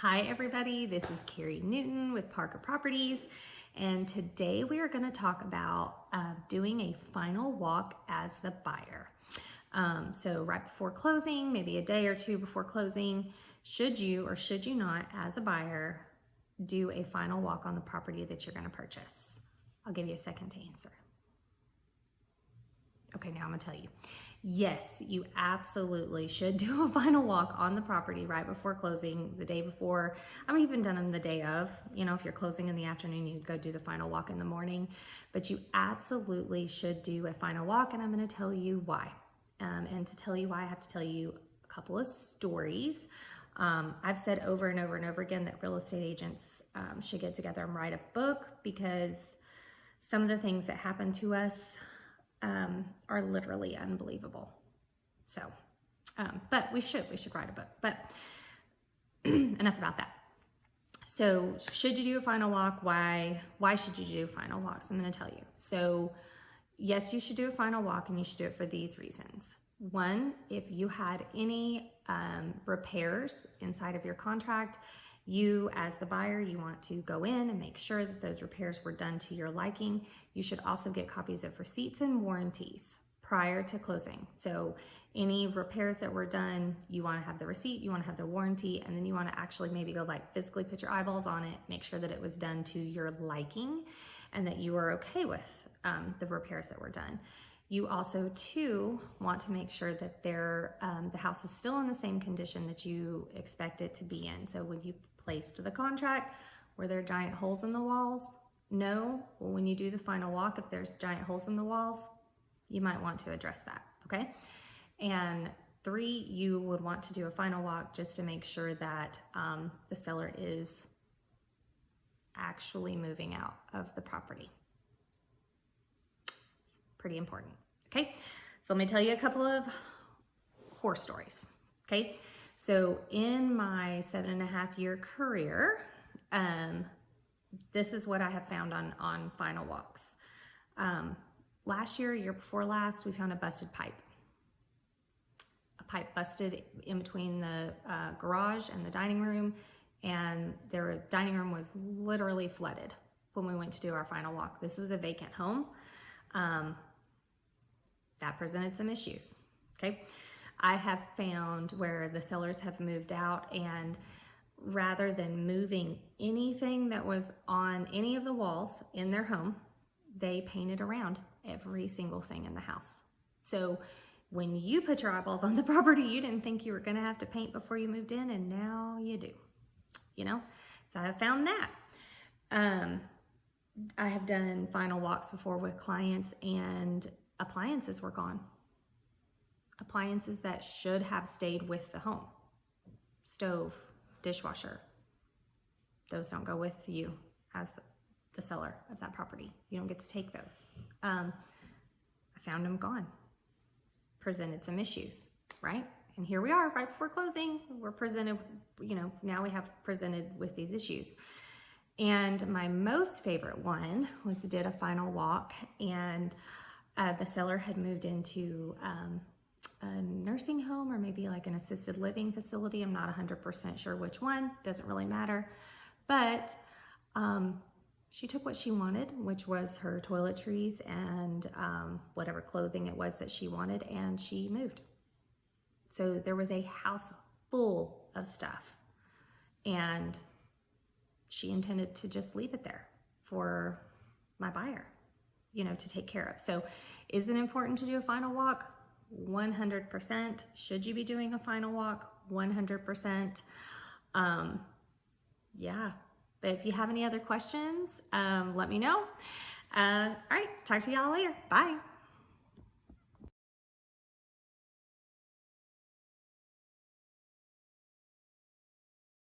Hi everybody, this is Carrie Newton with Parker Properties, and today we are going to talk about doing a final walk as the buyer. So right before closing, maybe a day or two before closing, should you or should you not, as a buyer, do a final walk on the property that you're going to purchase? I'll give you a second to answer. Okay, now I'm gonna tell you. Yes, you absolutely should do a final walk on the property right before closing, the day before. I've even done them the day of. You know, if you're closing in the afternoon, you go do the final walk in the morning. But you absolutely should do a final walk, and I'm gonna tell you why. And to tell you why, I have to tell you a couple of stories. I've said over and over and over again that real estate agents should get together and write a book, because some of the things that happen to us are literally unbelievable. So, but we should write a book, but enough about that. So should you do a final walk? Why should you do final walks? I'm going to tell you. So yes, you should do a final walk, and you should do it for these reasons. One, if you had any repairs inside of your contract, you as the buyer, you want to go in and make sure that those repairs were done to your liking. You should also get copies of receipts and warranties prior to closing. So any repairs that were done, you want to have the receipt, you want to have the warranty, and then you want to actually maybe go like physically put your eyeballs on it, make sure that it was done to your liking and that you were okay with the repairs that were done. You also, too, want to make sure that the house is still in the same condition that you expect it to be in. So when you placed the contract, were there giant holes in the walls? No. Well, when you do the final walk, if there's giant holes in the walls, you might want to address that, okay? And 3, you would want to do a final walk just to make sure that the seller is actually moving out of the property. Pretty important, okay? So let me tell you a couple of horror stories, okay? So in my 7.5-year career, this is what I have found on final walks. Last year before last, we found a busted pipe. A pipe busted in between the garage and the dining room, and the dining room was literally flooded when we went to do our final walk. This is a vacant home. That presented some issues, okay? I have found where the sellers have moved out, and rather than moving anything that was on any of the walls in their home, they painted around every single thing in the house. So when you put your eyeballs on the property, you didn't think you were gonna have to paint before you moved in, and now you do, you know? So I have found that. I have done final walks before with clients, and appliances were gone. Appliances that should have stayed with the home. Stove, dishwasher. Those don't go with you as the seller of that property. You don't get to take those. I found them gone. Presented some issues, right? And here we are right before closing. We're presented, now we have presented with these issues. And my most favorite one was did a final walk, and the seller had moved into a nursing home or maybe like an assisted living facility. I'm not 100% sure which one, doesn't really matter. But she took what she wanted, which was her toiletries and whatever clothing it was that she wanted, and she moved. So there was a house full of stuff, and she intended to just leave it there for my buyer, to take care of. So is it important to do a final walk? 100%. Should you be doing a final walk? 100%. Yeah. But if you have any other questions, let me know. All right. Talk to y'all later. Bye.